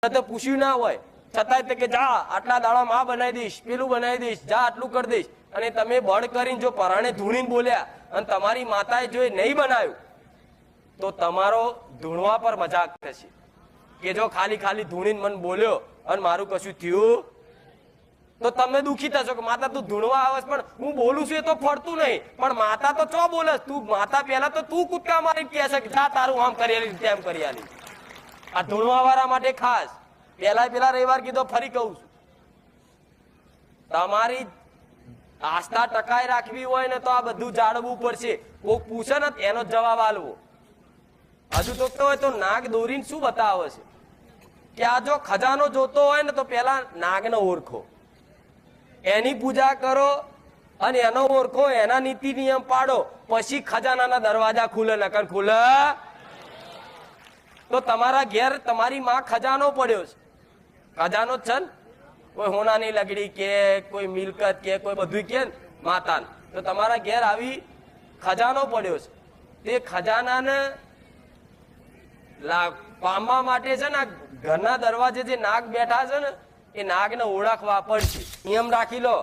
તો પૂછ્યું ના હોય છતાંય કે જા આટલા દાડા માં બનાવી દઈશ, પેલું બનાવી દઈશ, જા આટલું કરી દઈશ, અને તમે બળ કરીને જો પરાણે ધૂણીને બોલ્યા અને તમારી માતાએ જો નહીં બનાવ્યું તો તમારો ધૂણવા પર મજાક થશે કે જો ખાલી ખાલી ધૂણીને મને બોલ્યો અને મારું કશું થયું તો તમે દુખી થશો કે માતા તું ધૂણવા આવે પણ હું બોલું છું એ તો ફરતું નહીં, પણ માતા તો ચો બોલે તું, માતા પહેલા તો તું કૂદકા મારી કહે છે કે જા તારું આમ કરી આલી તેમ કરી આલી. આ ધૂણવા વાળા માટે ખાસ પેલા રવિવાર કીધો ફરી કહું છું, તમારી આસ્થા ટકાઈ રાખવી હોય ને તો આ બધું જાળવવું પડશે. કોક પૂછે ને એનો જવાબ આલવો. હજુ તો હોય તો નાગ દોરીને શું બતાવે છે કે આ જો ખજાનો જોતો હોય ને તો પેલા નાગને ઓળખો, એની પૂજા કરો અને એનો ઓળખો, એના નીતિ નિયમ પાડો, પછી ખજાનાના દરવાજા ખુલે નકર ખુલે તો તમારા ઘેર તમારી માં ખજાનો પડ્યો છે. ખજાનો છે ને કોઈ હોનાની લગડી કે કોઈ મિલકત કે કોઈ બધું કે માતા, તો તમારા ઘેર આવી ખજાનો પડ્યો છે. તે ખજાનાને પામવા માટે છે ને ઘરના દરવાજે જે નાગ બેઠા છે ને એ નાગને ઓળખવા પડશે. નિયમ રાખી લો,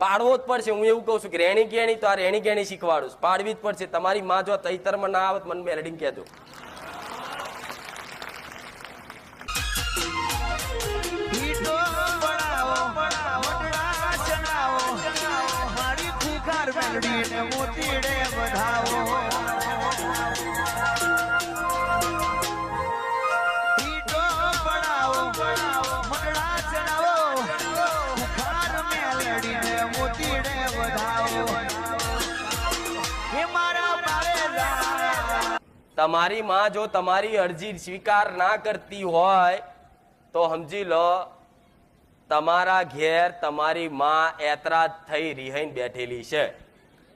પાડવો જ પડશે. હું એવું કઉ છું કે રેણી કેણી તો આ રેણી કેણી શીખવાડું, પાડવી જ પડશે. તમારી માં જો તૈતરમાં ના આવે મને મેલડીને કહેજો. તમારી માં જો તમારી અરજી સ્વીકાર ના કરતી હોય તો સમજી લો તમારા ઘેર તમારી માં એતરાજ થઈ રિહાઈને બેઠેલી છે.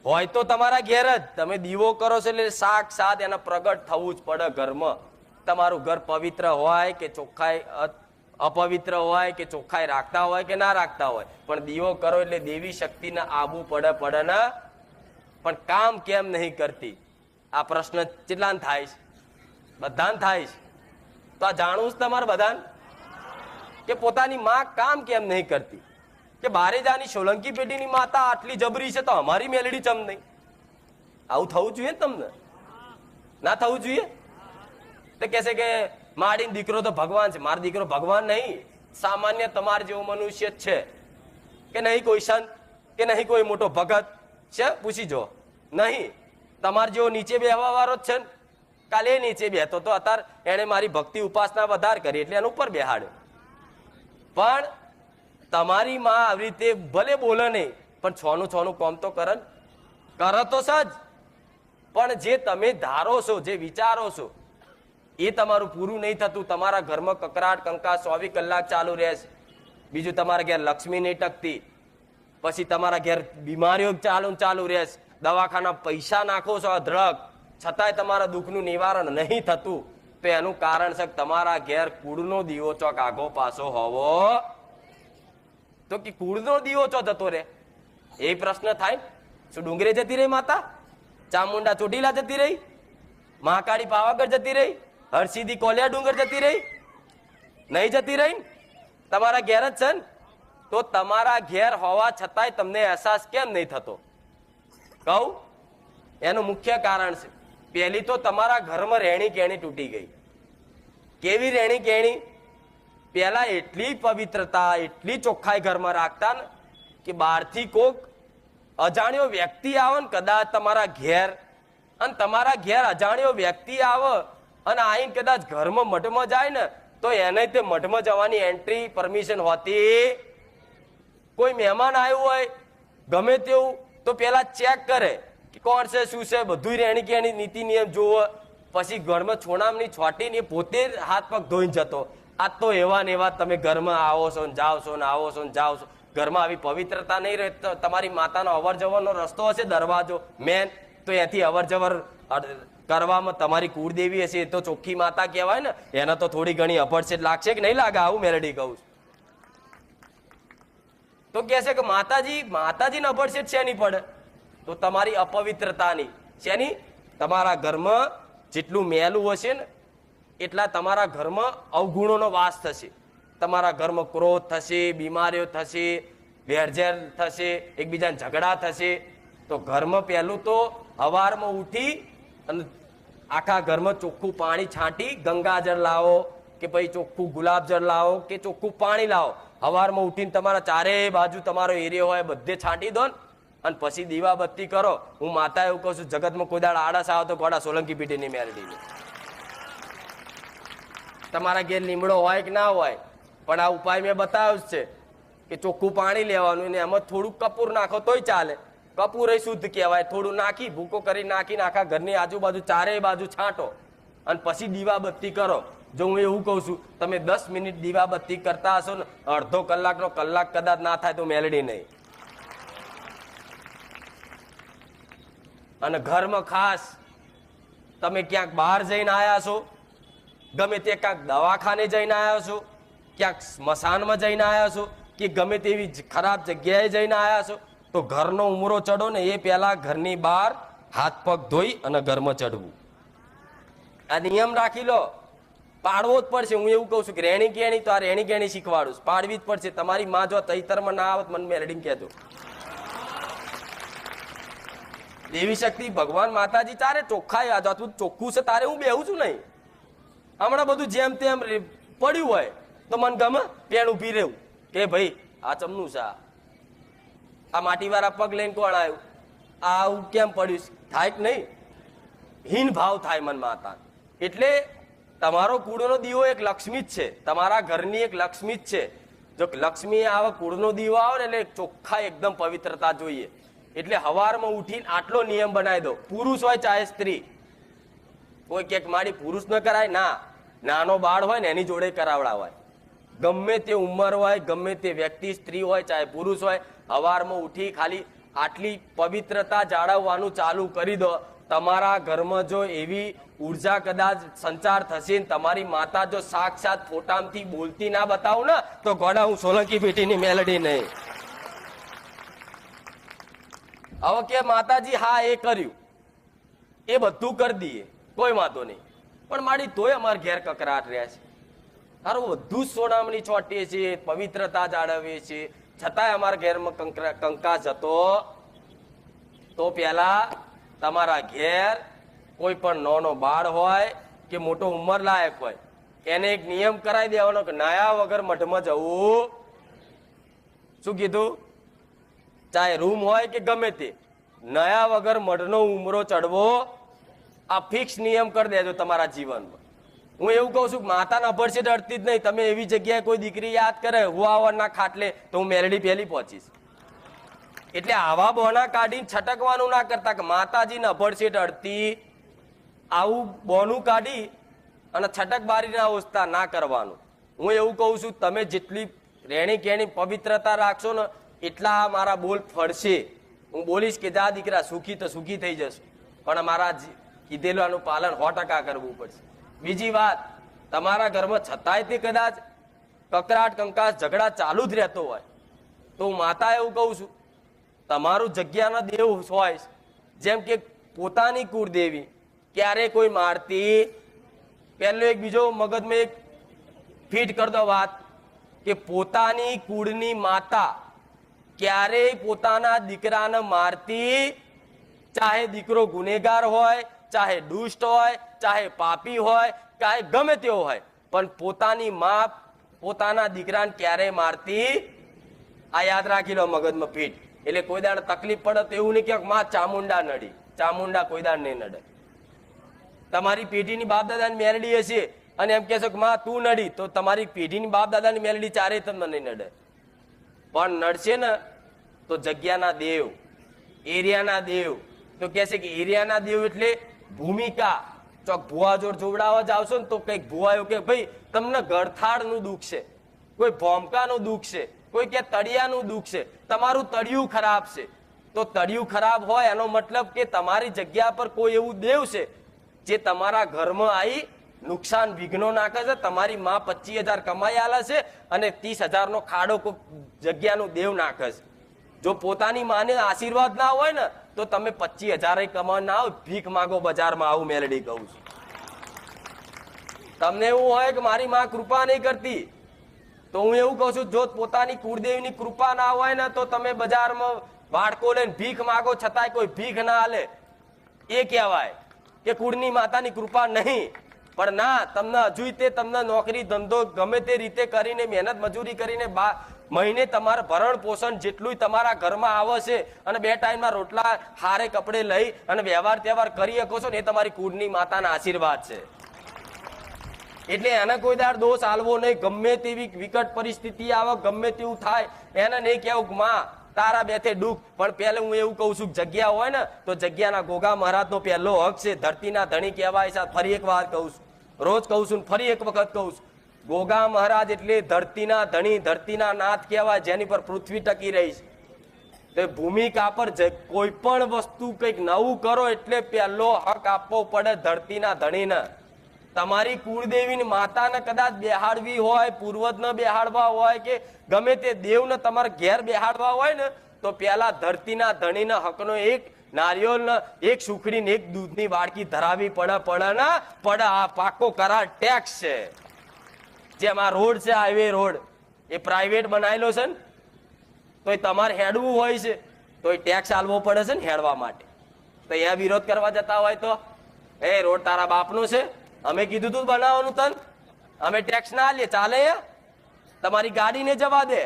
હોય તો તમારા ઘેર જ તમે દીવો કરો છો એટલે સાક્ષાત એના પ્રગટ થવું જ પડે ઘરમાં. તમારું ઘર પવિત્ર હોય કે ચોખ્ખાઈ અપવિત્ર હોય કે ચોખ્ખાઈ રાખતા હોય કે ના રાખતા હોય, પણ દીવો કરો એટલે દેવી શક્તિને આબુ પડે ને. પણ કામ કેમ નહીં કરતી આ પ્રશ્ન કેટલાને થાય છે? બધાને થાય છે. તો આ જાણવું જ તમારે બધાને કે પોતાની માં કામ કેમ નહીં કરતી. કે બારેજાની સોલંકી પેઢીની માતા આટલી જબરી છે તો અમારી મેલડી ચમ નહીં? આવું થવું જોઈએ તમને? ના થવું જોઈએ? તો કહેશે કે માડીનો દીકરો તો ભગવાન છે. મારો દીકરો ભગવાન નહીં, સામાન્ય તમાર જેવો મનુષ્ય જ છે. કે નહીં કોઈ સંત કે નહીં કોઈ મોટો ભગત છે? પૂછી જો. નહીં, તમાર જેવો નીચે બેહવા વાળો જ છે ને. કાલે નીચે બેહતો તો અત્યારે એને મારી ભક્તિ ઉપાસના વધાર કરી એટલે એનો ઉપર બેહાડ્યો. પણ તમારી માં આવી રીતે ભલે બોલે નહીં પણ છોનું કામ તો કરે તો સજ. પણ જે તમે ધારો છો, જે વિચારો છો એ તમારું પૂરું નહીં થતું. તમારા ઘરમાં કકરાટ કંકાસ 24 કલાક ચાલુ રહેશે. બીજું તમારા ઘેર લક્ષ્મી નહીં ટકતી, પછી તમારા ઘેર બીમારીઓ ચાલુ રહેશે. દવાખાના પૈસા નાખો છો અઢળક, છતાંય તમારા દુઃખનું નિવારણ નહીં થતું. તો એનું કારણ છે તમારા ઘેર કુળનો દીવો ચોક આગો પાછો હોવો. તો કે કુળનો દીવો ચો જતો રે એ પ્રશ્ન થાય. શું ડુંગરે જતી રહી માતા? ચામુંડા ચોટીલા જતી રહી? મહાકાળી પાવાગઢ જતી રહી? હરસિદ્ધિ કોલિયા ડુંગર જતી રહી? નહીં જતી રહી. તમારા ઘેર જ છે ને. તો તમારા ઘેર હોવા છતાંય તમને અહેસાસ કેમ નહીં થતો? કહું એનું મુખ્ય કારણ છે. પહેલી તો તમારા ઘરમાં રહેણી કેણી તૂટી ગઈ. કેવી રહેણી કેણી? પેલા એટલી પવિત્રતા, એટલી ચોખ્ખાઈ ઘરમાં રાખતા ને કે બહારથી કોક અજાણ્યો વ્યક્તિ આવે ને કદાચ તમારા ઘેર, અને તમારા ઘેર અજાણ્યો વ્યક્તિ આવે અને આઈને કદાચ ઘરમાં મઠમાં જાય ને તો એને તે મઠમાં જવાની એન્ટ્રી પરમિશન હોતી. કોઈ મહેમાન આવ્યું હોય ગમે તેવું તો પેલા ચેક કરે કે કોણ છે શું છે, બધું રહેણી કેણી નીતિ નિયમ જોવે. પછી ઘરમાં છોડામણી છોટીને પોતે હાથ પગ ધોઈને જતો. આ તો એવા ને એવા તમે ઘરમાં આવો છો ને જાઓ છો ને આવો છો ને જાઓ છો. ઘરમાં આવી પવિત્રતા નહીં રહે તો તમારી માતાનો અવર જવરનો રસ્તો હશે દરવાજો મેન, તો એથી અવર જવર કરવામાં તમારી કુળદેવી હશે એ તો ચોખ્ખી માતા કહેવાય ને. એને તો થોડી ઘણી અપડછેટ લાગશે કે નહીં લાગે? આવું મેલડી કહું તો કે છે કે માતાજીને અપડછેટ શેની પડે? તો તમારી અપવિત્રતાની. શેની? તમારા ઘરમાં જેટલું મેલું હશે ને એટલા તમારા ઘરમાં અવગુણોનો વાસ થશે. તમારા ઘરમાં ક્રોધ થશે, બીમારીઓ થશે, વેરઝેર થશે, એકબીજાને ઝઘડા થશે. તો ઘરમાં પહેલું તો સવારમાં ઉઠી અને આખા ઘરમાં ચોખ્ખું પાણી છાંટી ગંગાજળ લાવો કે ભાઈ ચોખ્ખું ગુલાબજળ લાવો કે ચોખ્ખું પાણી લાવો. સવારમાં ઉઠીને તમારા ચારેય બાજુ તમારો એરિયો હોય બધે છાંટી દો ને અને પછી દીવાબત્તી કરો. હું માતા એવું કહું છું, જગતમાં કોઈ દાડ આળસ આવે તો ગોડા સોલંકી પીટીની મેલડીની. તમારા ઘેર લીમડો હોય કે ના હોય, પણ આ ઉપાય મેં બતાવ્યો છે કે ચોખ્ખું પાણી લેવાનું ને એમાં થોડું કપૂર નાખો તોય ચાલે. કપૂર એ શુદ્ધ કહેવાય. થોડું નાખી ભૂકો કરી નાખીને આખા ઘરની આજુબાજુ ચારેય બાજુ છાંટો અને પછી દીવાબત્તી કરો. જો હું એવું કહું છું, તમે 10 મિનિટ દીવાબત્તી કરતા હશો ને અડધો કલાકનો કલાક કદાચ ના થાય તો મેલડી નહીં. અને ઘરમાં ખાસ તમે ક્યાંક બહાર જઈને આવ્યા છો, ગમે તે ક્યાંક દવાખાને જઈને આવ્યા છો, ક્યાંક સ્મશાનમાં જઈને આવ્યા છો કે ગમે તેવી ખરાબ જગ્યાએ જઈને આવ્યા છો, તો ઘરનો ઉમરો ચડો ને એ પહેલા ઘરની બહાર હાથ પગ ધોઈ અને ઘરમાં ચડવું. આ નિયમ રાખી લો. પાડવો જ પડશે. હું એવું કહું છું કે રેણી કેણી તો આ રેણી કેણી શીખવાડું. પાડવી જ પડશે. તમારી માં જો તૈતરમાં ના આવત મને મેલડી કહેજો. દેવી શક્તિ ભગવાન માતાજી તારે ચોખ્ખાઈ આ તું ચોખ્ખું છે તારે હું બેહું છું નહીં. હમણાં બધું જેમ તેમ પડ્યું હોય તો મને ગમે પેણ ઉભી રહેવું કે ભાઈ આ ચમનું છે, આ માટીવાળા પગ લઈને કોણ આવ્યું, આ આવું કેમ પડ્યું થાય કે નહીં. હીન ભાવ થાય મન માતા. એટલે તમારો કુળનો દીવો એક લક્ષ્મી જ છે. તમારા ઘરની એક લક્ષ્મી જ છે. જો લક્ષ્મી આવે કુળનો દીવો આવે ને એટલે ચોખ્ખા એકદમ પવિત્રતા જોઈએ. એટલે સવારમાં ઉઠીને આટલો નિયમ બનાવી દો. પુરુષ હોય ચાહે સ્ત્રી. કોઈ ક્યાંક મારી પુરુષ ન કરાય ના, નાનો બાળ હોય ને એની જોડે કરાવડા હોય. ગમે તે ઉંમર હોય, ગમે તે વ્યક્તિ, સ્ત્રી હોય ચાહે પુરુષ હોય, સવારમાં ઉઠી ખાલી આટલી પવિત્રતા જાળવવાનું ચાલુ કરી દો. તમારા ઘરમાં જો એવી ઉર્જા કદાચ સંચાર થશે ને તમારી માતા જો સાક્ષાત ફોટામાંથી બોલતી ના બતાવું ને તો ગોડા હું સોલંકી પેટીની મેલડી નહીં. હવે કે માતાજી હા એ કર્યું, એ બધું કરી દઈએ, કોઈ વાંધો નહીં, પણ મારી તોય અમારા ઘેર કકરાટ રહ્યા છે. સારું બધું જ સોનામણી છોટીએ છીએ, પવિત્રતા જાળવીએ છીએ, છતાંય અમારા ઘેરમાં કંકાસ હતો. તો પેલા તમારા ઘેર કોઈ પણ નાનો બાળ હોય કે મોટો ઉંમર લાયક હોય એને એક નિયમ કરાવી દેવાનો કે નાયા વગર મઠમાં જવું. શું કીધું? ચાહે રૂમ હોય કે ગમે તે, નયા વગર મઢનો ઉમરો ચડવો આ ફિક્સ નિયમ કરી દેજો તમારા જીવનમાં. હું એવું કહું છું કે માતાના અભરશે ડરતી જ નહીં. તમે એવી જગ્યાએ કોઈ દીકરી યાદ કરે હુવાવરના ખાટલે તો હું મેલડી પહેલી પહોંચીશ. એટલે આવા બોના કાઢીને છટકવાનું ના કરતા કે માતાજીને અભરશે ડરતી, આવું બોનું કાઢી અને છટક બારીના અવસ્થા ના કરવાનું. હું એવું કહું છું તમે જેટલી રેણી કેણી પવિત્રતા રાખશો ને એટલા મારા બોલ ફળશે. હું બોલીશ કે જા દીકરા સુખી તો સુખી થઈ જશે, પણ મારા કીધેલાનું પાલન 100% કરવું પડશે. બીજી વાત, તમારા ઘરમાં છતાંય તે કદાચ કકરાટ કંકાસ ઝઘડા ચાલુ જ રહેતો હોય તો હું માતા એવું કહું છું તમારું જગ્યાના દેવ હોય, જેમ કે પોતાની કુળદેવી ક્યારે કોઈ મારતી. પહેલો એક બીજો મગજમાં એક ફીટ કરી દો વાત કે પોતાની કુળની માતા ક્યારેય પોતાના દીકરાને મારતી, ચાહે દીકરો ગુનેગાર હોય, ચાહે દુષ્ટ હોય, ચાહે પાપી હોય, ચાહે ગમે તેવો હોય, પણ પોતાની માં પોતાના દીકરાને ક્યારેય મારતી. આ યાદ રાખી લો મગજમાં ફીટ. એટલે કોઈ દાડ તકલીફ પડે તો એવું નહીં કે માં ચામુંડા નડી. ચામુંડા કોઈ દાડ નહીં નડે. તમારી પેઢીની બાપ દાદાની મેલડી હશે અને એમ કહેશો કે માં તું નડી, તો તમારી પેઢીની બાપ દાદાની મેલડી ચારેય તમને નહીં નડે. પણ નડશે ને તો જગ્યાના દેવ, એરિયાના દેવ. તો કહે છે કે એરિયાના દેવ એટલે ભૂમિકા. ચોક ભુવા જોડ જોવડાવવા જાવશો ને તો કંઈક ભુવા એવું કે ભાઈ તમને ગળથાળનું દુઃખ છે, કોઈ ભોમકાનું દુઃખ છે, કોઈ કે તળિયાનું દુઃખ છે, તમારું તળિયું ખરાબ છે. તો તળિયું ખરાબ હોય એનો મતલબ કે તમારી જગ્યા પર કોઈ એવું દેવ છે જે તમારા ઘરમાં આવી નુકસાન વિઘ્નો નાખે છે. તમારી માં 25,000 કમાઈ આલે છે અને 30,000 નો ખાડો કોઈ જગ્યાનું દેવ નાખે છે. જો પોતાની માને આશીર્વાદ ના હોય ને તો તમે 25,000 કમાવા ના આવો, ભીખ માગો બજારમાં. આવું મેલડી કહું છું. તમને એવું હોય કે મારી માં કૃપા નહીં કરતી, તો હું એવું કહું છું, જો પોતાની કુળદેવીની કૃપા ના હોય ને તો તમે બજારમાં વાડકો લઈને ભીખ માગો છતાંય કોઈ ભીખ ના હાલે, એ કહેવાય કે કુળની માતાની કૃપા નહીં. પણ ના, તમને હજુ તે તમને નોકરી ધંધો ગમે તે રીતે કરીને મહેનત મજૂરી કરીને મહિને તમારે ભરણ પોષણ જેટલું તમારા ઘરમાં આવે છે અને 2 ટાઈમના રોટલા હારે કપડે લઈ અને વ્યવહાર તહેવાર કરી શકો છો ને, એ તમારી કુળની માતાના આશીર્વાદ છે. એટલે એને કોઈ દાડ દોષ આલવો નહીં. ગમે તેવી વિકટ પરિસ્થિતિ આવે, ગમે તેવું થાય, એને નહીં કહેવું માં તારા બેઠે દુઃખ. પણ પહેલે હું એવું કહું છું, જગ્યા હોય ને તો જગ્યાના ગોગા મહારાજનો પહેલો હક છે. ધરતીના ધણી કહેવાય છે. ફરી એક વાર કહું છું, રોજ કહું છું, ફરી એક વખત કહું છું, ગોગા મહારાજ એટલે ધરતીના ધણી, ધરતીના નાથ કહેવાય, જેની પર પૃથ્વી ટકી રહી છે. ભૂમિકા પર કોઈ પણ વસ્તુ કંઈક નવું કરો એટલે પહેલો હક આપવો પડે ધરતીના ધણીને. તમારી કુળદેવીની માતાને કદાચ બેહાડવી હોય, પૂર્વજને બેહાડવા હોય કે ગમે તે દેવને તમારે ઘેર બેહાડવા હોય ને, તો પેલા ધરતીના ધણીના હકનો એક નારિયેળને, એક સુખડીને, એક દૂધની વાડકી ધરાવી પડે. આ પાકો કરાર ટેક્સ છે. જેમ આ રોડ છે, હાઈવે રોડ, એ પ્રાઇવેટ બનાવેલો છે ને, તો એ તમારે હેડવું હોય છે તો એ ટેક્સ આલવો પડે છે ને હેડવા માટે. તો અહીંયા વિરોધ કરવા જતા હોય તો એ રોડ તારા બાપનો છે, અમે કીધું તું બનાવવાનું તન, અમે ટેક્સ ના આલીએ, ચાલે? તમારી ગાડીને જવા દે,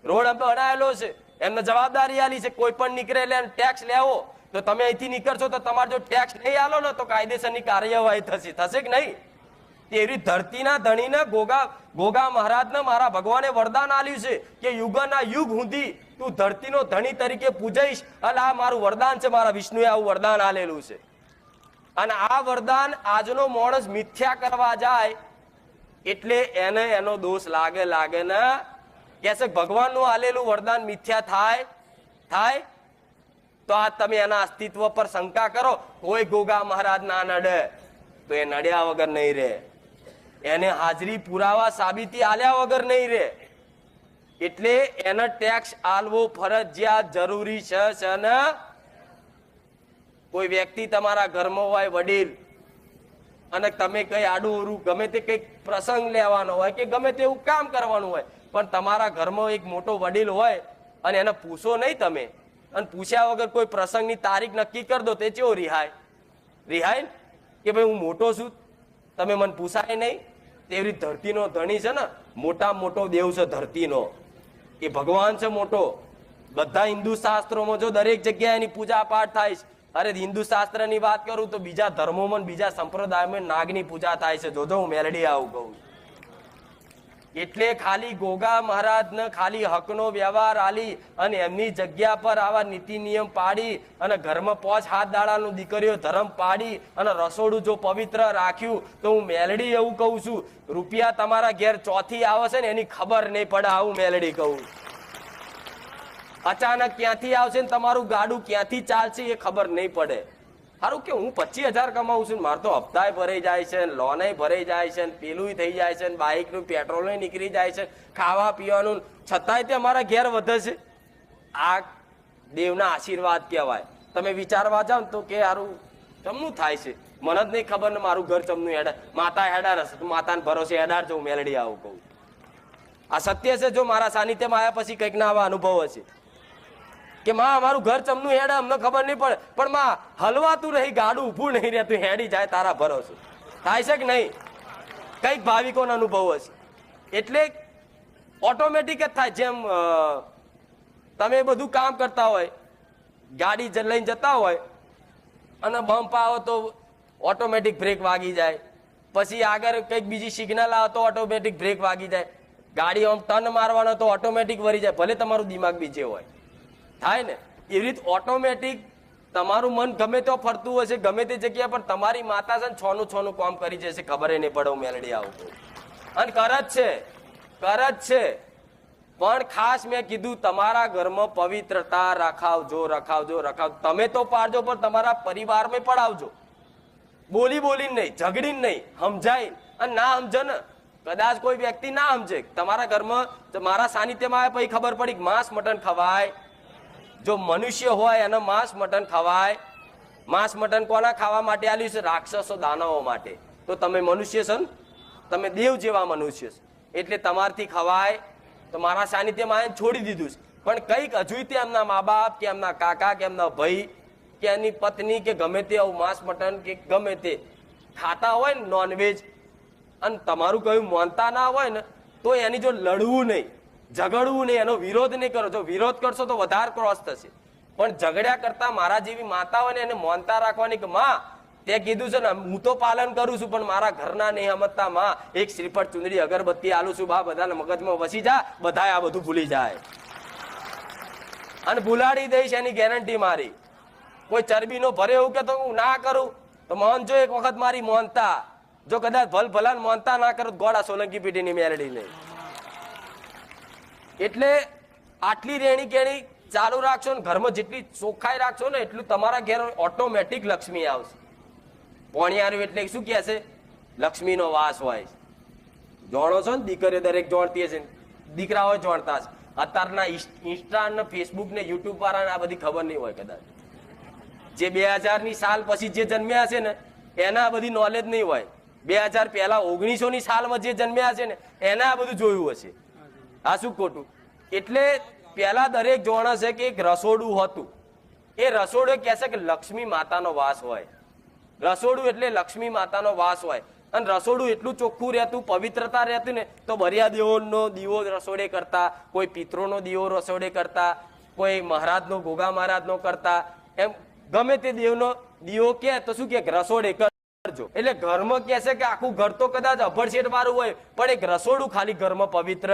રોડ અમે બનાવેલો છે, એમને જવાબદારી આલી છે. કોઈ પણ નીકળે એટલે ટેક્સ લેવો, તો તમે અહીંથી નીકળશો તો તમારે જો ટેક્સ નહીં આલો ને તો કાયદેસરની કાર્યવાહી થશે કે નહીં? એવી ધરતીના ધણીને ગોગા મહારાજને મારા ભગવાને વરદાન આલ્યું છે કે યુગના યુગ સુધી તું ધરતીનો ધણી તરીકે પૂજાઈશ. અને આ મારું વરદાન છે, મારા વિષ્ણુએ આવું વરદાન આલેલું છે. અને આ વરદાન આજનો માણસ મિથ્યા કરવા જાય એટલે એને એનો દોષ લાગે ને, કે છે ભગવાનનું આલેલું વરદાન મિથ્યા થાય તો આ તમે એના અસ્તિત્વ પર શંકા કરો. કોઈ ગોગા મહારાજ ના નડે તો એ નડ્યા વગર નહીં રહે, એને હાજરી પુરાવા સાબિતી આલ્યા વગર નહીં રહે. એટલે એને ટેક્સ આલવો ફરજિયાત જરૂરી છે ને. કોઈ વ્યક્તિ તમારા ઘરમાં હોય, વડીલ, અને તમે કઈ આડું અવરું ગમે તે કઈક પ્રસંગ લેવાનો હોય કે ગમે તેવું કામ કરવાનું હોય, પણ તમારા ઘરમાં એક મોટો વડીલ હોય અને એને પૂછો નહીં તમે, અને પૂછ્યા વગર કોઈ પ્રસંગની તારીખ નક્કી કરી દો, તે કેવો રિહાય કે ભાઈ હું મોટો છું, તમે મને પૂછાય નહીં? તેવી રીતે ધરતીનો ધણી છે ને, મોટો દેવ છે ધરતીનો, એ ભગવાન છે મોટો. બધા હિન્દુ શાસ્ત્રોમાં જો દરેક જગ્યાએ એની પૂજા પાઠ થાય છે. અરે હિન્દુ શાસ્ત્રની વાત કરું તો બીજા ધર્મોમાં, બીજા સંપ્રદાયમાં નાગની પૂજા થાય છે. જોજો હું મેલડી આવું કહું. એટલે ખાલી ગોગા મહારાજને ખાલી હકનો વ્યવહાર આલી અને એમની જગ્યા પર આવા નીતિ નિયમ પાડી અને ઘરમાં 5 હાથ દાડાનું દીકરીઓ ધર્મ પાડી અને રસોડું જો પવિત્ર રાખ્યું, તો હું મેલડી એવું કહું છું, રૂપિયા તમારા ઘેર ચોથી આવે છે ને એની ખબર નહીં પડે. આવું મેલડી કહું. અચાનક ક્યાંથી આવશે ને તમારું ગાડું ક્યાંથી ચાલશે એ ખબર નહીં પડે. સારું કે હું 25,000 કમાવું છું, મારે તો હપ્તાય ભરાઈ જાય છે, લોને ભરાઈ જાય છે, પેલું થઈ જાય છે, બાઇકનું પેટ્રોલ નીકળી જાય છે, ખાવા પીવાનું, છતાંય તે અમારા ઘેર વધે છે. આ દેવના આશીર્વાદ કહેવાય. તમે વિચારવા જાઓ ને તો કે સારું ચમનું થાય છે, મને જ નહીં ખબર ને મારું ઘર ચમનું હેડા, માતા હેડાર હશે તો માતાને ભરોસે હેડાર જવું. મેલડી આવું કહું. આ સત્ય છે. જો મારા સાનિધ્યમાં આવ્યા પછી કંઈક ના આવા અનુભવ હશે કે માં અમારું ઘર ચમનું હેડે, અમને ખબર નહીં પડે, પણ માં હલવાતું રહી, ગાડું ઊભું નહીં રહેતું, હેડી જાય, તારા ભરોસે થાય છે કે નહીં? કઈક ભાવિકોનો અનુભવ હશે. એટલે ઓટોમેટિક જ થાય. જેમ તમે બધું કામ કરતા હોય, ગાડી લઈને જતા હોય અને બમ્પ આવો તો ઓટોમેટિક બ્રેક વાગી જાય, પછી આગળ કંઈક બીજી સિગ્નલ આવે તો ઓટોમેટિક બ્રેક વાગી જાય, ગાડી આમ ટર્ન મારવાનો તો ઓટોમેટિક વળી જાય, ભલે તમારું દિમાગ બીજે હોય. થાય ને એવી રીતે ઓટોમેટિક તમારું મન ગમે તો ફરતું હશે, ગમે તે જગ્યા પર તમારી માતા છે ને છોનું કામ કરી જશે, ખબર નહીં પડે. મેલડી આવું અને કર જ છે. પણ ખાસ મેં કીધું, તમારા ઘરમાં પવિત્રતા રખાવજો. તમે તો પાડજો, પણ તમારા પરિવારમાં પડાવજો. બોલીને નહીં, ઝઘડીને નહીં, સમજાય. અને ના સમજે ને, કદાચ કોઈ વ્યક્તિ ના સમજે, તમારા ઘરમાં મારા સાનિધ્યમાં આવે પછી ખબર પડી માંસ મટન ખવાય. જો મનુષ્ય હોય એને માંસ મટન ખવાય. માંસ મટન કોના ખાવા માટે આલ્યું છે? રાક્ષસો દાનવો માટે. તો તમે મનુષ્ય છો ને, તમે દેવ જેવા મનુષ્ય છો, એટલે તમારથી ખવાય તો મારા સાનિધ્યમાં આવીને છોડી દીધું છે. પણ કંઈક હજુ તે એમના મા બાપ કે એમના કાકા કે એમના ભાઈ કે એની પત્ની કે ગમે તે માંસ મટન કે ગમે તે ખાતા હોય ને નોનવેજ, અને તમારું કયું માનતા ના હોય ને, તો એની જો લડવું નહીં, ઝઘડવું નહીં, એનો વિરોધ નહીં કરો. જો વિરોધ કરશો તો વધારે ક્રોસ થશે. પણ ઝઘડ્યા કરતા મારા જેવી માતા હોય ને એને માનતા રાખવાની કે માં તે કીધું છે ને હું તો પાલન કરું છું, પણ મારા ઘરના નહીં સમજતા, માં એક શ્રીફળ ચુંદડી અગરબત્તી આલું છું, બા બધાને મગજમાં વસી જા, બધા આ બધું ભૂલી જાય અને ભૂલાડી દઈશ એની ગેરંટી મારી. કોઈ ચરબીનો ભરે એવું કે તો હું ના કરું તો માનજો એક વખત મારી માનતા. જો કદાચ ભલ ભલાન માનતા ના કરો ગોળા સોલંકી પેઢીની મેરડી નહીં. એટલે આટલી રેણી કેણી ચાલુ રાખશો ને ઘરમાં જેટલી ચોખ્ખાઈ રાખશો ને એટલું તમારા ઘેર ઓટોમેટિક લક્ષ્મી આવશે. પોણિયારું એટલે શું કહે છે? લક્ષ્મીનો વાસ હોય. જોણો છો ને દીકરીઓ દરેક જોણતી હશે, દીકરાઓ જોણતા હશે. અત્યારના ઇન્સ્ટા ને ફેસબુક ને યુટ્યુબ વાળાને આ બધી ખબર નહીં હોય કદાચ. જે 2000 સાલ પછી જે જન્મ્યા છે ને એના બધી નોલેજ નહીં હોય. 2000 પહેલા 1900 સાલમાં જે જન્મ્યા છે ને એના આ બધું જોયું હશે. આ શું ખોટું? એટલે પહેલા દરેક જોણ છે કે એક રસોડું હતું. એ રસોડું કહે છે કે લક્ષ્મી માતાનો વાસ હોય. રસોડું એટલે લક્ષ્મી માતાનો વાસ હોય. અને રસોડું એટલું ચોખ્ખું રહેતું, પવિત્રતા રહેતું ને તો બરિયા દેવોનો દીવો રસોડે કરતા, કોઈ પિત્રોનો દીવો રસોડે કરતા, કોઈ મહારાજનો ગોગા મહારાજનો કરતા, એમ ગમે તે દેવનો દીવો કે તો શું કે રસોડે કરજો. એટલે ઘરમાં કે છે કે આખું ઘર તો કદાચ અભડશેટ વાળું હોય પણ એક રસોડું ખાલી ઘરમાં પવિત્ર.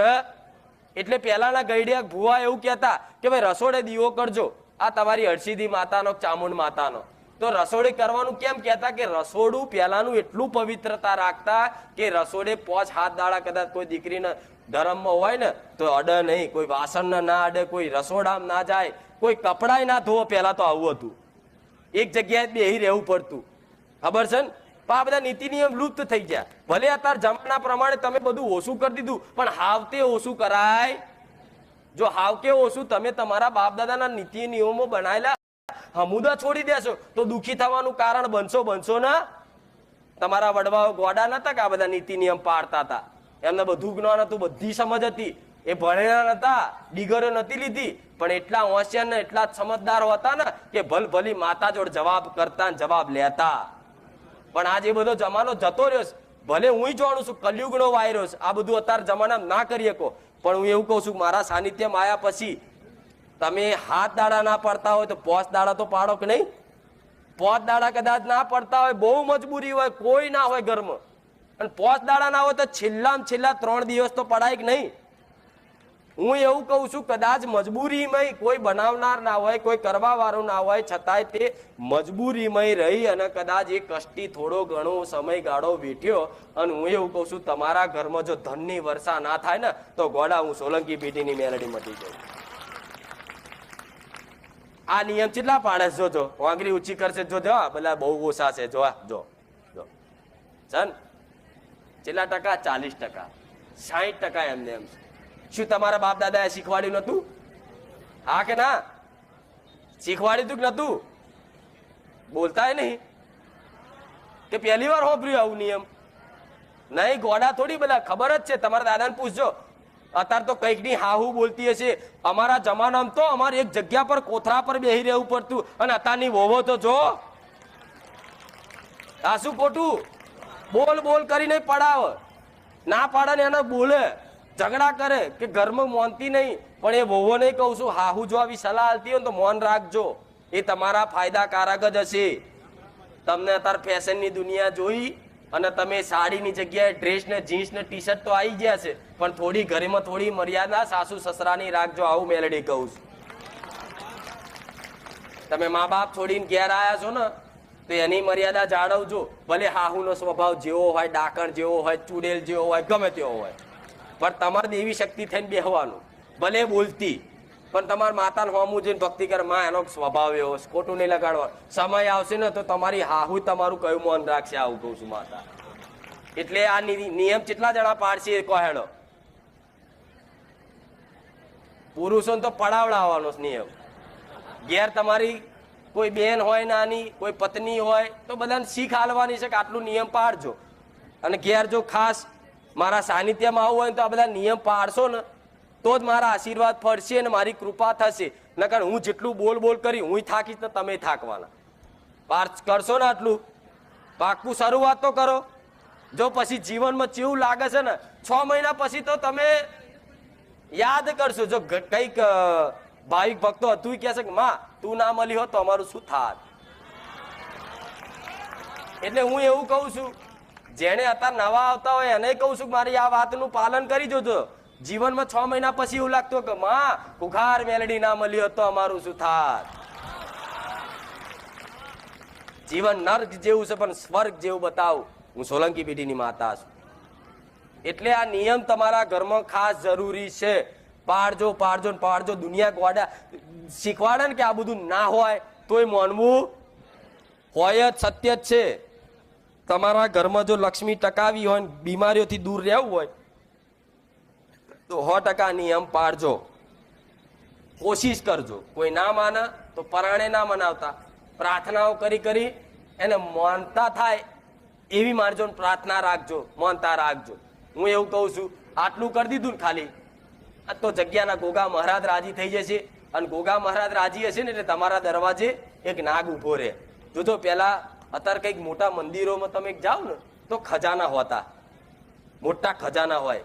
એટલે પહેલાના ગઈડિયા ભુવા એવું કહેતા કે ભાઈ રસોડે દીવો કરજો, આ તમારી હરસિદ્ધિ માતાનો ચામુંડ માતાનો. તો રસોડે કરવાનું કેમ કહેતા કે રસોડું પહેલાનું એટલું પવિત્રતા રાખતા કે રસોડે 5-7 દાડા કદાચ કોઈ દીકરીના ધર્મમાં હોય ને તો અડે નહીં, કોઈ વાસણ ના અડે, કોઈ રસોડામાં ના જાય, કોઈ કપડાય ના ધોવો. પહેલા તો આવું હતું, એક જગ્યાએ બેહી રહેવું પડતું. ખબર છે ને? આ બધા નીતિ નિયમ લુપ્ત થઈ ગયા. ભલે અત્યારે જમાના પ્રમાણે તમે બધું ઓછું કરી દીધું, પણ હાવતે ઓછું કરાય. જો હાવકે ઓછું તમે તમારા બાપ દાદાના નીતિ નિયમો બનાવેલા હમુદા છોડી દેશો તો દુઃખી થવાનું કારણ બનશો ના. તમારા વડવાઓ ગોડા નતા કે આ બધા નીતિ નિયમ પાડતા હતા, એમને બધું જ્ઞાન હતું, બધી સમજ હતી, એ ભણેલા નતા, ડિગ્રીઓ નથી લીધી, પણ એટલા હોશિયાર ને એટલા સમજદાર હતા ને કે ભલ ભલી માતા જોડે જવાબ કરતા જવાબ લેતા. પણ આજે બધો જમાનો જતો રહ્યો. ભલે હું જાણું છું કલયુગનો વાયરસ, આ બધું અત્યારે જમાનામાં ના કરી શકો, પણ હું એવું કહું છું મારા સાનિધ્યમાં આવ્યા પછી તમે 7 દાડા ના પડતા હોય તો 5 દાડા તો પાડો કે નહીં? 5 દાડા કદાચ ના પડતા હોય, બહુ મજબૂરી હોય, કોઈ ના હોય ઘરમાં, અને 5 દાડા ના હોય તો છેલ્લામાં છેલ્લા 3 દિવસ તો પડાય કે નહીં? હું એવું કહું છું કદાચ મજબૂરીમાં કોઈ બનાવનાર ના હોય, કોઈ કરવા વાળું ના હોય, છતાંય તે મજબૂરીમાં રહી અને કદાચ એ કષ્ટી થોડો ઘણો સમયગાળો વીટ્યો. અને હું એવું કહું છું તમારા ઘરમાં જો ધનની વર્ષા ના થાય ને તો ગોડા હું સોલંકી પેઢીની મેલડી મટી જાય. આ નિયમ કેટલા પાડે જોજો, વાંગરી ઊંચી કરશે જોજો, બધા બહુ ઓછા છે. જો જો જો ચન કેટલા ટકા? 40%, 60% એમને એમ. શું તમારા બાપ દાદા એ શીખવાડ્યું નતું? હા કે ના? શીખવાડ્યું તું કે નતું? બોલતાય નહીં કે પહેલી વાર હોભર્યું આવું નિયમ? નહીં, ગોડા થોડી બધા ખબર જ છે. તમારા દાદાને પૂછજો, અત્યારે તો કંઈક ની હાહુ બોલતી હશે. અમારા જમાનામાં તો અમારે એક જગ્યા પર કોથળા પર બેહી રહેવું પડતું, અને અત્યારની વોવો તો જો આ શું ખોટું બોલ બોલ કરીને પડાવ. ના પાડે ને એને બોલે, ઝઘડા કરે કે ઘરમાં મોનતી નહીં. પણ એ વહુઓ નહીં કહું છું, હાહુ જો આવી સલાહ આલતી હોય તો મૌન રાખજો, એ તમારા ફાયદાકારક જ હશે. તમને અત્યારે ફેશનની દુનિયા જોઈ અને તમે સાડીની જગ્યાએ ડ્રેસ ને જીન્સ ને ટી શર્ટ તો આવી ગયા છે, પણ થોડી ઘરમાં થોડી મર્યાદા સાસુ સસરાની રાખજો. આવું મેલડી કહું છું. તમે મા બાપ છોડીને ઘેર આવ્યા છો ને તો એની મર્યાદા જાળવજો. ભલે હાહુનો સ્વભાવ જેવો હોય, ડાકણ જેવો હોય, ચૂડેલ જેવો હોય, ગમે તેવો હોય, પણ તમારે દેવી શક્તિ થઈને બેહવાનું. ભલે બોલતી પણ તમારા માતાને હોમું જોઈને ભક્તિ કરે, માં એનો સ્વભાવ એવો, ખોટું નહીં લગાડવાનું. સમય આવશે ને તો તમારી હાહુ તમારું કયું મન રાખશે, આવું કહું છું માતા. એટલે આ નિયમ કેટલા જણા પાડશે એ કહેડો. પુરુષોને તો પડાવડાવવાનો નિયમ. ઘેર તમારી કોઈ બેન હોય નાની, કોઈ પત્ની હોય તો બધાને શીખ હાલવાની છે કે આટલું નિયમ પાડજો. અને ઘેર જો ખાસ મારા સાનિધ્યમાં આવવું હોય તો આ બધા નિયમ પાડશો ને તો જ મારા આશીર્વાદ ફળશે અને મારી કૃપા થશે. નકર હું જેટલું બોલ બોલ કરી હું થાકીશ ને તમે થાકવાના. પાર કરશો ને આટલું પાકું શરૂઆત તો કરો. જો પછી જીવનમાં કેવું લાગે છે ને 6 મહિના પછી તો તમે યાદ કરશો. જો કઈક ભાવિક ભક્તો હતું કે છે કે માં તું ના મળી હોત તો અમારું શું થાત. એટલે હું એવું કહું છું, જેને અત્યારે નવા આવતા હોય એને કહું છું કે મારી આ વાતનું પાલન કરી જોજો. જીવનમાં 6 મહિના પછી એવું લાગતું કે માં કુખાર મેલડી ના મળી હોત તો અમારું શું થાત. જીવન નર્ક જેવું છે પણ સ્વર્ગ જેવું બતાવું. હું સોલંકી પેઢીની માતા છું. એટલે આ નિયમ તમારા ઘરમાં ખાસ જરૂરી છે. પાડજો પાડજો પાડજો. દુનિયા ગોડા શીખવાડે ને કે આ બધું ના હોય તોય માનવું હોય જ, સત્ય જ છે. તમારા ઘરમાં જો લક્ષ્મી ટકાવી હોય, બીમારીઓથી દૂર રહેવું હોય તો 100% નિયમ પાડજો. કોશિશ કરજો. કોઈ ના માને તો પરાણે ના મનાવતા, પ્રાર્થનાઓ કરી કરી એને માનતા થાય એવી મારજો, પ્રાર્થના રાખજો, માનતા રાખજો. હું એવું કહું છું, આટલું કરી દીધું ને ખાલી તો જગ્યાના ગોગા મહારાજ રાજી થઈ જશે. અને ગોગા મહારાજ રાજી હશે ને એટલે તમારા દરવાજે એક નાગ ઉભો રહે. જોજો પેલા અત્યારે કઈક મોટા મંદિરોમાં તમે જાઓ ને તો ખજાના હોતા, મોટા ખજાના હોય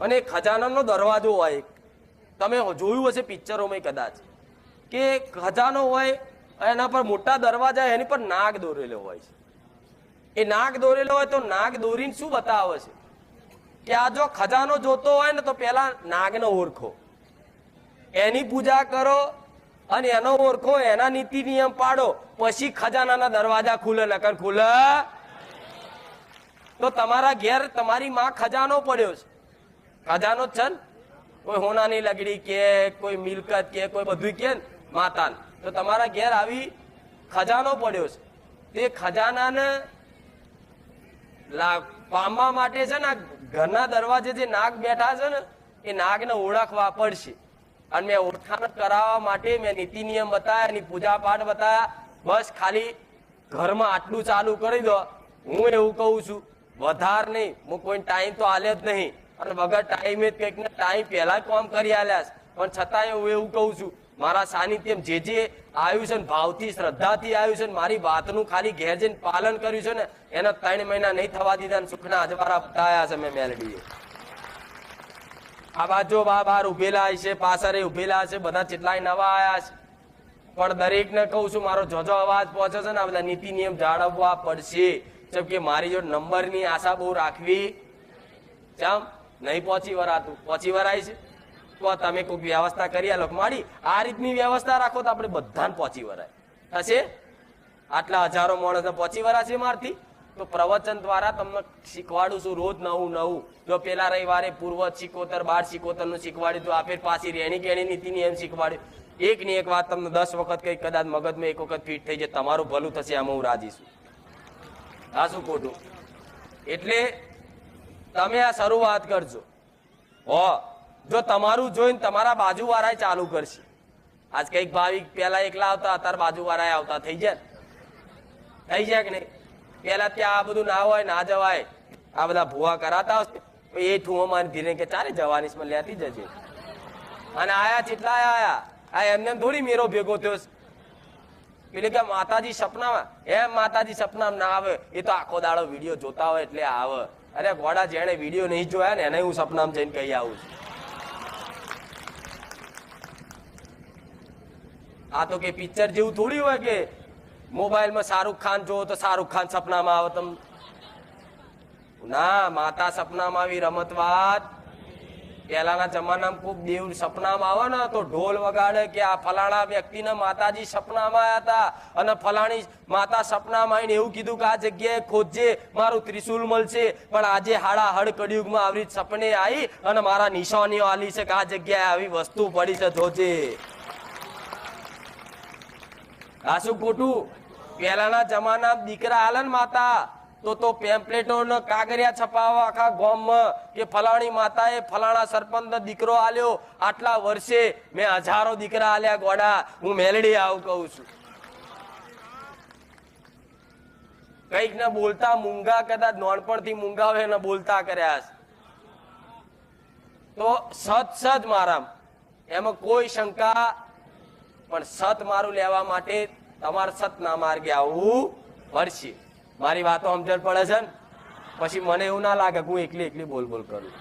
અને ખજાનાનો દરવાજો હોય. તમે જોયું હશે પિક્ચરોમાં કદાચ કે ખજાનો હોય એના પર મોટા દરવાજા, એની પર નાગ દોરેલો હોય છે. એ નાગ દોરેલો હોય તો નાગ દોરીને શું બતાવે છે કે આ જો ખજાનો જોતો હોય ને તો પેલા નાગને ઓળખો, એની પૂજા કરો અને એનો ઓળખો, એના નીતિ નિયમ પાડો, પછી ખજાનાના દરવાજા ખુલે. નકર ખુલે તો તમારા ઘેર તમારી માં ખજાનો પડ્યો છે. ખજાનો જ છે ને, કોઈ હોનાની લગડી કે કોઈ મિલકત કે કોઈ બધું કે માતા, તો તમારા ઘેર આવી ખજાનો પડ્યો છે. તે ખજાનાને પામવા માટે છે ને ઘરના દરવાજે જે નાગ બેઠા છે ને એ નાગને ઓળખવા પડશે. અને મેં ઓળખાણ કરાવવા માટે મેં નીતિ નિયમ બતાવ્યા, એની પૂજા પાઠ બતાવ્યા. બસ ખાલી ઘરમાં આટલું ચાલુ કરી દો. હું એવું કહું છું, વધારે નહીં. હું કોઈ ટાઈમ તો આલે જ નહીં અને વગર ટાઈમે કંઈક ને ટાઈમ પહેલા કામ કરી આલ્યા છે. પણ છતાંય હું એવું કહું છું, મારા સાનિધ્યમ જે આવ્યું છે ને ભાવથી શ્રદ્ધાથી આવ્યું છે ને મારી વાતનું ખાલી ઘેર જઈને પાલન કર્યું છે ને એના 3 મહિના નહીં થવા દીધા ને સુખના અજવાળા બતાવ્યા છે મેં મેલડીએ. આ બાજુ બહાર ઉભેલા છે, પાછળ ઉભેલા છે, બધા કેટલાય નવા આયા છે. પણ દરેક ને કહું છું મારો જોજો અવાજ પહોંચે છે ને આ બધા નીતિ નિયમ જાળવવા પડશે. જેમ કે મારી જો નંબરની આશા બહુ રાખવી ચમ નહીં પહોંચી વરાતું. પહોંચી વરાય છે તો તમે કોઈ વ્યવસ્થા કરી આલો મારી આ રીતની વ્યવસ્થા રાખો તો આપણે બધાને પહોંચી વરાય થશે. આટલા હજારો માણસને પહોંચી વરાશે મારથી. તો પ્રવચન દ્વારા તમને શીખવાડું છું રોજ નવું નવું. જો પેલા રવિવારે પૂર્વ 75-12 નું શીખવાડ્યું તો આપે પાછી રેણી કેણી નીતિ નિયમ શીખવાડ્યું. એક ની એક વાત તમને 10 વખત કઈ કદાચ મગજમાં એક વખત ફીટ થઈ જાય, તમારું ભલું થશે. આમાં હું રાજી છું. આ શું ખોટું? એટલે તમે આ શરૂઆત કરજો. જો તમારું જોઈને તમારા બાજુ વાળા ચાલુ કરશે. આજ કઈક ભાવિક પેલા એકલા આવતા, અત્યારે બાજુ વાળા આવતા થઈ જાય. થઈ જાય કે નહીં? પેલા ત્યાં આ બધું ના હોય, ના જવાય. આ બધા ભૂવા કરાતા હશે એ ઠુઓમાં ધીરે કે ચાલે જવાની લેતી જજે. અને આયા કેટલા આયા, આ એમને થોડી મેરો ભેગો થયો. એટલે કે માતાજી સપનામાં, એમ માતાજી સપનામાં ના આવે. એ તો આખો દાડો વિડીયો જોતા હોય એટલે આવે. અરે ઘોડા જેને વિડીયો નહીં જોયા ને એને હું સપનામાં જઈને કહી આવું છું. આ તો કે પિક્ચર જેવું થોડી હોય કે મોબાઈલમાં શાહરુખ ખાન જોવો તો શાહરુખ ખાન સપનામાં આવે. તમે ના, માતા સપનામાં આવી રમત વાત. પહેલાના જમાનામાં ખૂબ દેવ સપનામાં આવે ને તો ઢોલ વગાડે કે આ ફલાણા વ્યક્તિને માતાજી સપનામાં આવ્યા હતા અને ફલાણી માતા સપનામાં આવીને એવું કીધું કે આ જગ્યાએ ખોજજે મારું ત્રિશુલ મળશે. પણ આજે હાડાહડ કળિયુગમાં આવી સપને આવી અને મારા નિશાનીઓ આલી છે કે આ જગ્યાએ આવી વસ્તુ પડી છે, જોજે. આ શું ખોટું? પહેલાના જમાના દીકરા હાલે ને માતા તો પેમ્પલેટો કાગરિયા છપાવવા આખા ગામમાં કે ફલાણી માતાએ ફલાણા સરપંચ દીકરો આલ્યો. આટલા વર્ષે મેં હજારો દીકરા આલ્યા ગોડા. હું મેલડી આવું કહું છું. કઈક ને બોલતા મૂંગા, કદાચ નાનપણથી મૂંગા હોય ને બોલતા કર્યા. તો સત સત મારામ, એમાં કોઈ શંકા, પણ સત મારું લેવા માટે તમારે સતના માર્ગે આવવું પડશે. મારી વાતો સમજણ પડે છે ને? પછી મને એવું ના લાગે કે હું એકલી એકલી બોલ બોલ કરું.